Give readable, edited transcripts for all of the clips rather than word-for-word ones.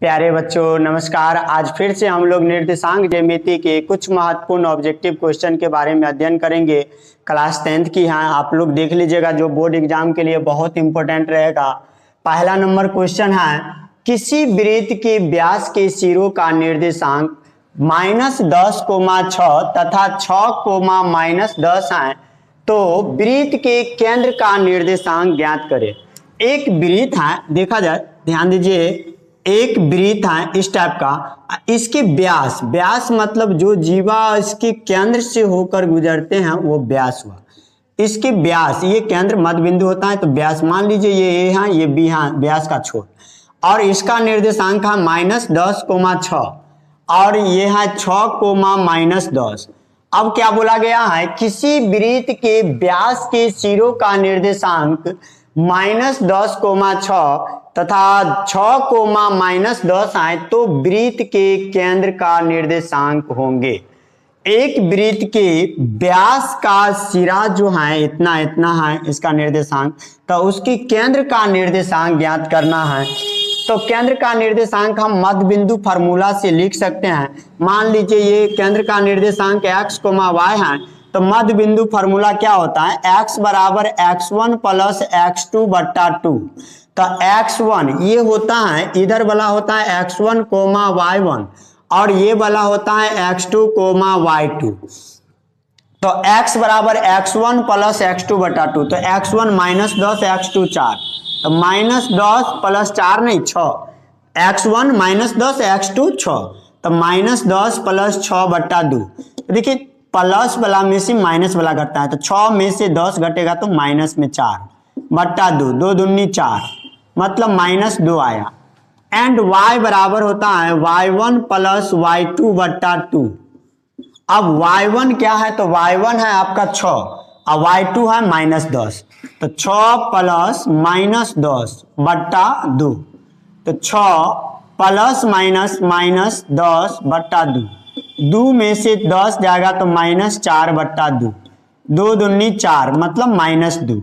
प्यारे बच्चों नमस्कार। आज फिर से हम लोग निर्देशांक ज्यामिति के कुछ महत्वपूर्ण ऑब्जेक्टिव क्वेश्चन के बारे में अध्ययन करेंगे। क्लास 10th की हैं, आप लोग देख लीजिएगा, जो बोर्ड एग्जाम के लिए बहुत इंपॉर्टेंट रहेगा। पहला नंबर क्वेश्चन है, किसी वृत्त के व्यास के सिरों का निर्देशांक -10,6 तथा 6,-10 है, तो वृत्त के केंद्र का निर्देशांक ज्ञात करें। एक वृत्त है, देखा जाए, ध्यान दीजिए, एक वृत्त है इस टाइप का, इसके व्यास मतलब जो जीवा इसके केंद्र से होकर गुजरते हैं वो व्यास हुआ। इसके व्यास, ये केंद्र मध्य बिंदु होता है, तो व्यास मान लीजिए ये ए है, ये बी है, व्यास का छोर, और इसका निर्देशांक है -10,6 और ये है 6,-10। अब क्या बोला गया है, किसी वृत्त के व्यास के सिरों का निर्देशांक -10,6 तथा 6,-10 है, तो वृत्त के केंद्र का निर्देशांक होंगे। एक वृत्त के व्यास का सिरा जो है इतना है इसका निर्देशांक, तो उसकी केंद्र का निर्देशांक ज्ञात करना है। तो केंद्र का निर्देशांक हम मध्य बिंदु फार्मूला से लिख सकते हैं। मान लीजिए ये केंद्र का निर्देशांक x, y है, तो मध्य बिंदु फार्मूला क्या होता है, x बराबर x1 + x2/2। तो x1 ये होता है, इधर वाला होता है x1, y1, और ये वाला होता है x2, y2। तो x बराबर x1 + x2/2, तो x1 -10, x2 4, तो -10 + 4 नहीं 6, x1 -10, x2 6, तो -10 + 6/2। देखिए प्लस वाला में से माइनस वाला घटता है, तो 6 में से 10 घटेगा तो माइनस में 4/2, 2 दूनी 4, मतलब -2 आया। एंड y बराबर होता है y1 + y2/2। अब y1 क्या है, तो y1 है आपका 6 और y2 है -10, तो 6 + -10/2, तो 6 ± -10/2, 2 में से 10 जाएगा तो -4/2, 2 दूनी 4, मतलब -2।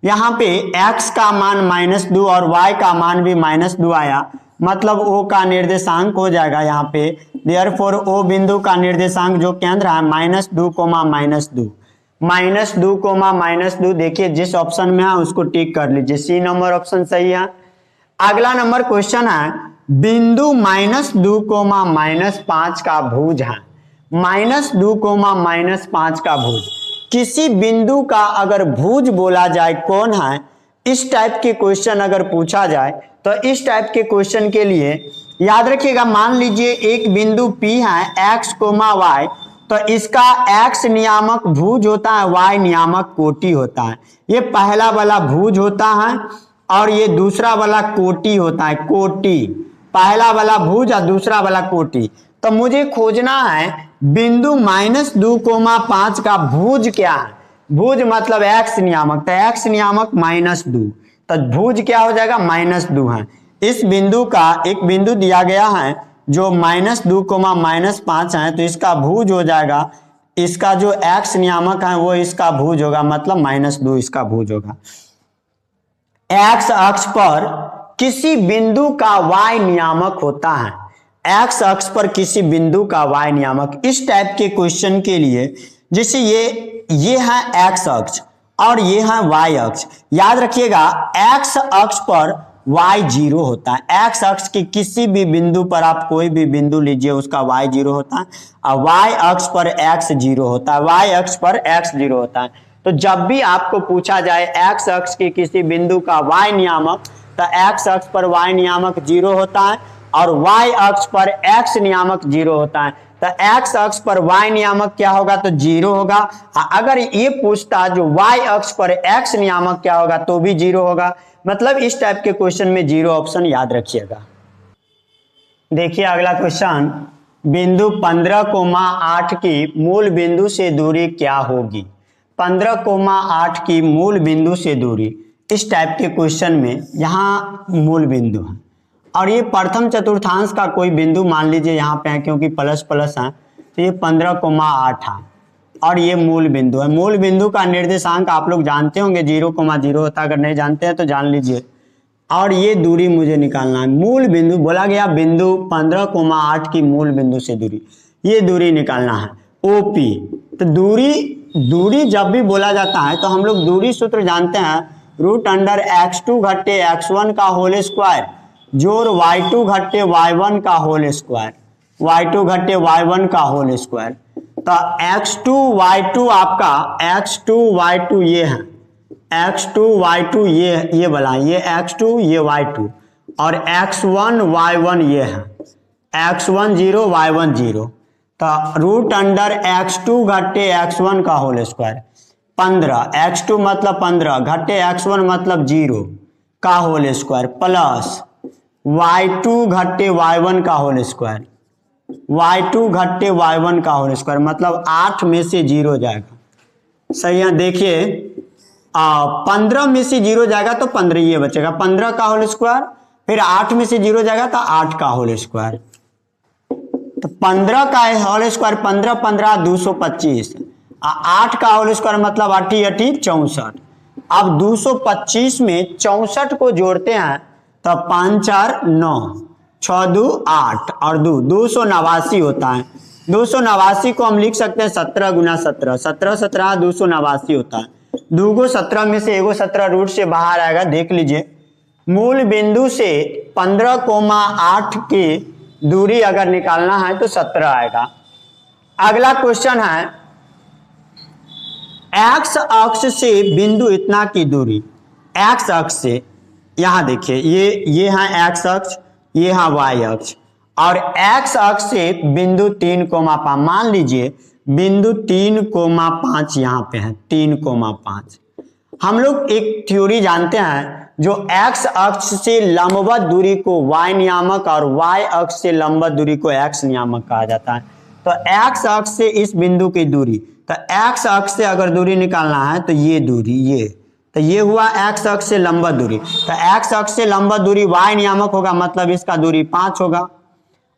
यहाँ पे x का मान -2 और y का मान भी -2 आया, मतलब O का निर्देशांक हो जाएगा यहाँ पे। देयरफॉर O बिंदु का निर्देशांक जो केंद्र है -2,-2। देखिए जिस ऑप्शन में है उसको टिक कर लीजिए, सी नंबर ऑप्शन सही है। अगला नंबर क्वेश्चन है, बिंदु -2,-5 का भुज है। -2,-5 का भुज, किसी बिंदु का अगर भुज बोला जाए कौन है, इस टाइप के क्वेश्चन अगर पूछा जाए, तो इस टाइप के क्वेश्चन के लिए याद रखिएगा, मान लीजिए एक बिंदु P है x, y, तो इसका x नियामक भुज होता है, y नियामक कोटि होता है। ये पहला वाला भुज होता है और ये दूसरा वाला कोटि होता है, कोटि, पहला वाला भुज और दूसरा वाला कोटि। तो मुझे खोजना है बिंदु -2,5 का भुज क्या है। भुज मतलब x नियामक, तो x नियामक -2, तो भुज क्या हो जाएगा, -2 है। इस बिंदु का एक बिंदु दिया गया है जो -2,-5 है, तो इसका भुज हो जाएगा, इसका जो x नियामक है वो इसका भुज होगा, मतलब -2 इसका भुज होगा। x अक्ष पर किसी बिंदु का y नियामक होता है, x अक्ष पर किसी बिंदु का y नियामक। इस टाइप के क्वेश्चन के लिए, जैसे ये है x अक्ष और ये है y अक्ष, याद रखिएगा x अक्ष पर y 0 होता है। x अक्ष के किसी भी बिंदु पर आप कोई भी बिंदु लीजिए, उसका y 0 होता है, और y अक्ष पर x 0 होता है, y अक्ष पर x 0 होता है। तो जब भी आपको पूछा जाए x अक्ष के किसी बिंदु का y नियामक, तो x अक्ष पर y नियामक 0 होता है और y अक्ष पर x नियामक 0 होता है। तो x अक्ष पर y नियामक क्या होगा, तो 0 होगा। अगर ये पूछता जो y अक्ष पर x नियामक क्या होगा, तो भी 0 होगा। मतलब इस टाइप के क्वेश्चन में 0 ऑप्शन याद रखिएगा। देखिए अगला क्वेश्चन, बिंदु 15,8 की मूल बिंदु से दूरी क्या होगी। 15,8 की मूल बिंदु से दूरी, इस टाइप के क्वेश्चन में यहाँ मूल बिंदु है और ये प्रथम चतुर्थांश का कोई बिंदु मान लीजिए यहाँ पे है, क्योंकि प्लस प्लस है, तो ये 15,8 है और ये मूल बिंदु है। मूल बिंदु का निर्देशांक आप लोग जानते होंगे 0,0 होता है, अगर नहीं जानते हैं तो जान लीजिए। और ये दूरी मुझे निकालना है। मूल बिंदु बोला गया, बिंदु 15,8 की मूल बिंदु से दूरी, ये दूरी निकालना है OP। तो दूरी जब भी बोला जाता है तो हम लोग दूरी सूत्र जानते हैं, √x2 घट्टे x1 का होल स्क्वायर जोड़ y2 घट्टे y1 का होल स्क्वायर, y2 घट्टे y1 का होल स्क्वायर। तो x2 y2 आपका x2 y2 ये है, x2 y2 ये वाला, ये x2 ये y2, और x1 y1 ये है, x1 0 y1 0। तो √x2 घट्टे x1 का होल स्क्वायर 15, x2 मतलब 15 घट्टे x1 मतलब 0 का whole square plus y2 घट्टे y1 का होल स्क्वायर, y2 घट्टे y1 का होल स्क्वायर मतलब 8 में से 0 जाएगा। सही है, देखिए 15 में से 0 जाएगा तो 15 ये बचेगा, 15 का होल स्क्वायर, फिर 8 में से 0 जाएगा तो 8 का होल स्क्वायर। तो 15 का होल स्क्वायर 15 15 225, 8 का होल स्क्वायर मतलब 8 8 64। अब 225 में 64 को जोड़ते हैं तो 5 4 9, 6 2 8 और 2 289 होता है। 289 को हम लिख सकते हैं 17 गुना 17, 17 17 289 होता है। 2 को 17 में से 1 17 रूट से बाहर आएगा, देख लीजिए। मूल बिंदु से 15,8 की दूरी अगर निकालना है तो 17 आएगा। अगला क्वेश्चन है, एक्स अक्ष से बिंदु इतना की दूरी, एक्स अक्ष से, यहां देखिए ये है एक्स अक्ष, ये है वाई अक्ष, और एक्स अक्ष से बिंदु 3,5, मान लीजिए बिंदु 3,5 यहां पे है, 3,5। हम लोग एक थ्योरी जानते हैं, जो एक्स अक्ष से लंबवत दूरी को y नियामक और y अक्ष से लंबवत दूरी को x नियामक कहा जाता है। तो x अक्ष से इस बिंदु की दूरी, तो x अक्ष से अगर दूरी निकालना है तो ये दूरी, ये हुआ x अक्ष से लंबवत दूरी। तो x अक्ष से लंबवत दूरी y नियामक होगा, मतलब इसका दूरी 5 होगा।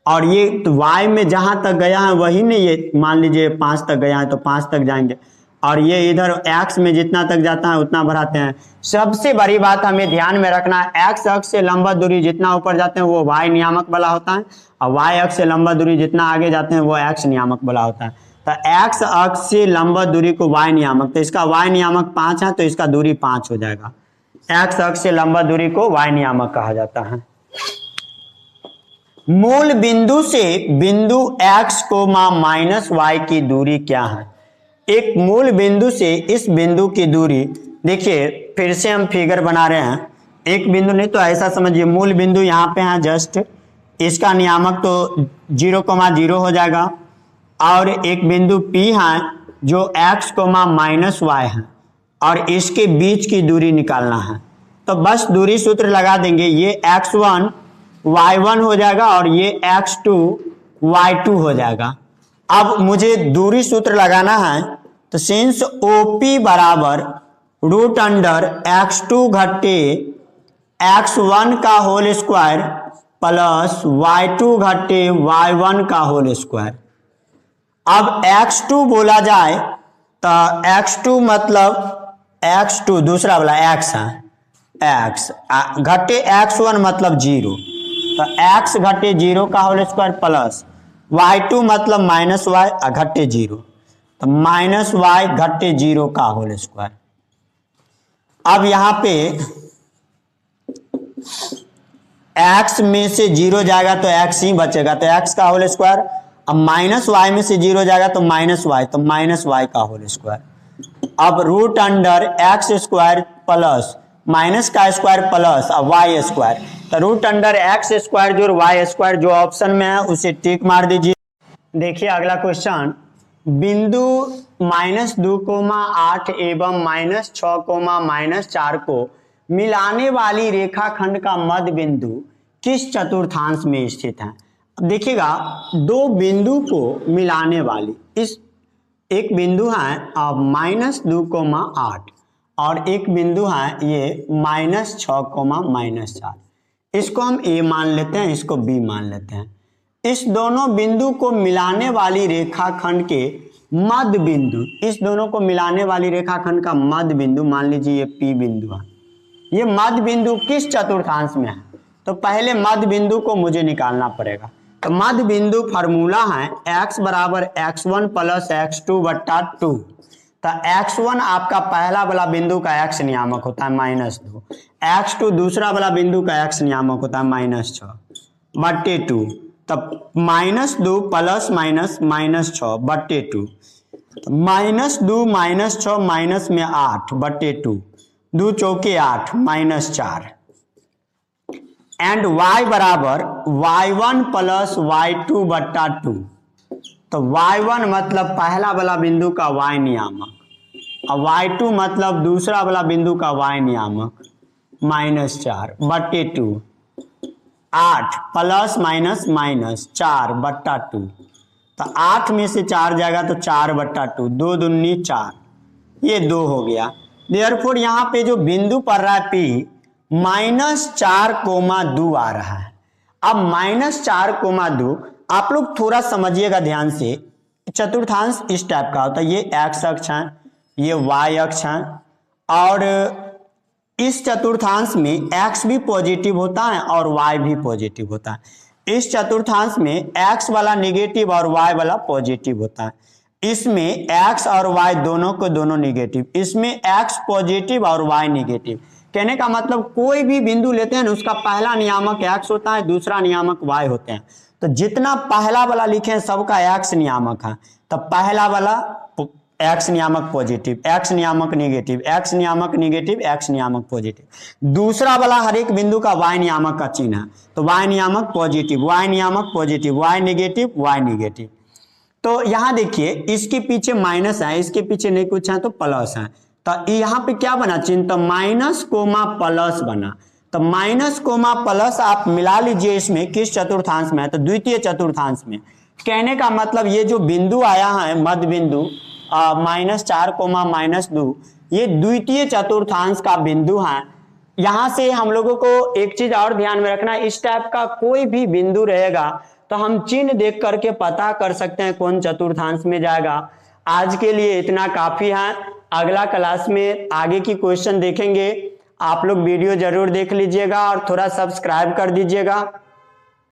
और ये तो y में जहां तक गया है वही नहीं, ये मान लीजिए 5 तक गया है तो 5 तक जाएंगे, और ये इधर x में जितना तक जाता है उतना बढ़ाते हैं। सबसे बड़ी बात हमें ध्यान में रखना है, x अक्ष से लंबवत दूरी जितना ऊपर जाते हैं वो y नियामक वाला होता है, और y अक्ष से लंबवत दूरी जितना आगे जाते हैं वो x नियामक वाला होता है। तो x अक्ष से लंबवत दूरी को y नियामक, तो इसका y नियामक 5 है तो इसका दूरी 5 हो जाएगा। x अक्ष से लंबवत दूरी को y नियामक कहा जाता है। मूल बिंदु से बिंदु x को -y की दूरी क्या है? एक मूल बिंदु से इस बिंदु की दूरी, देखिए फिर से हम फिगर बना रहे हैं, एक बिंदु नहीं तो ऐसा समझिए, मूल बिंदु यहाँ पे है जस्ट, इसका नियामक तो 0,0 हो जाएगा, और एक बिंदु P है जो x, -y है, और इसके बीच की दूरी निकालना है। तो बस दूरी सूत्र लगा देंगे, ये x1 y1 हो जाएगा और ये x2 y2 हो जाएगा। अब मुझे दूरी सूत्र लगाना है, तो सिंस OP बराबर √x2 घट्टे x1 का whole square plus y2 घट्टे y1 का होल स्क्वायर। अब x2 बोला जाए तो x2 मतलब x2 दूसरा वाला x है, x घट्टे x1 मतलब 0, तो x घट्टे 0 का होल स्क्वायर प्लस y2 मतलब -y घट्टे 0, तो -y घट्टे 0 का होल स्क्वायर। अब यहाँ पे x में से 0 जाएगा तो x ही बचेगा, तो x का होल स्क्वायर। अब -y में से 0 जाएगा तो -y, तो -y का होल स्क्वायर। अब √x² प्लस माइनस का स्क्वायर प्लस y स्क्वायर, तो √x² जो y² जो ऑप्शन में है उसे टिक मार दीजिए। देखिए अगला क्वेश्चन, बिंदु -2,8 एवं -6,-4 को मिलाने वाली रेखाखंड का मध्य बिंदु किस चतुर्थांश में स्थित है? अब देखिएगा, दो बिंदु को मिलाने वाली, इस एक बिंदु है -2,8 और एक बिंदु है ये -6,-4, इसको हम A मान लेते हैं, इसको B मान लेते हैं। इस दोनों बिंदु को मिलाने वाली रेखाखंड के मध्य बिंदु, इस दोनों को मिलाने वाली रेखाखंड का मध्य बिंदु मान लीजिए ये P बिंदु है, ये मध्य बिंदु किस चतुर्थांश में है, तो पहले मध्य बिंदु को मुझे निकालना पड़ेगा। तो मध्य बिंदु फार्मूला है x बराबर x1 प्लस x2 बट्टा 2। तो x1 आपका पहला वाला बिंदु का x नियामक होता है -2, x2 दूसरा वाला बिंदु का x नियामक होता है -6 बट्टे 2। तब -2 प्लस माइनस -6 बट्टे 2, -2 -6 माइनस में 8 बट्टे 2, 2 चौके 8 -4 एंड y बराबर y1 प्लस y2 बट्टा 2। तो y1 मतलब पहला वाला बिंदु का y नियामक और y2 मतलब दूसरा वाला बिंदु का y नियामक -4 बट्टे 2, 8 प्लस माइनस -4 बट्टा 2। तो 8 में से 4 जाएगा तो 4 बट्टा 2, 2 दूनी 4, ये 2 हो गया। देयरफॉर यहाँ पे जो बिंदु पड़ रहा है P -4,2 आ रहा है। अब -4,2 आप लोग थोड़ा समझिएगा ध्यान से। चतुर्थांश इस टाइप का होता है, ये x अक्ष है, ये y अक्ष है और इस चतुर्थांश में x भी पॉजिटिव होता है और y भी पॉजिटिव होता है। इस चतुर्थांश में x वाला निगेटिव और y वाला पॉजिटिव होता है। इसमें x और y दोनों को दोनों निगेटिव, इसमें x पॉजिटिव और y निगेटिव। कहने का मतलब कोई भी बिंदु लेते हैं ना, उसका पहला नियामक x होता है, दूसरा नियामक y होते हैं। तो जितना पहला वाला लिखे हैं सबका x नियामक है। तो पहला वाला x नियामक पॉजिटिव, x नियामक निगेटिव, x नियामक निगेटिव, x नियामक पॉजिटिव। दूसरा वाला हर एक बिंदु का y नियामक का चिन्ह है, तो y नियामक पॉजिटिव, y नियामक positive, y negative, y negative. तो यहाँ देखिए इसके पीछे माइनस है, इसके पीछे नहीं कुछ है तो प्लस है। तो यहाँ पे क्या बना चिन्ह, तो माइनस कोमा प्लस बना। तो माइनस कोमा प्लस आप मिला लीजिए इसमें किस चतुर्थांश में है, तो द्वितीय चतुर्थांश में। कहने का मतलब ये जो बिंदु आया है मध्य बिंदु -4,-2, ये द्वितीय चतुर्थांश का बिंदु है। यहां से हम लोगों को एक चीज और ध्यान में रखना, इस टाइप का कोई भी बिंदु रहेगा तो हम चिन्ह देख करके पता कर सकते हैं कौन चतुर्थांश में जाएगा। आज के लिए इतना काफी है, अगला क्लास में आगे की क्वेश्चन देखेंगे। आप लोग वीडियो जरूर देख लीजिएगा और थोड़ा सब्सक्राइब कर दीजिएगा।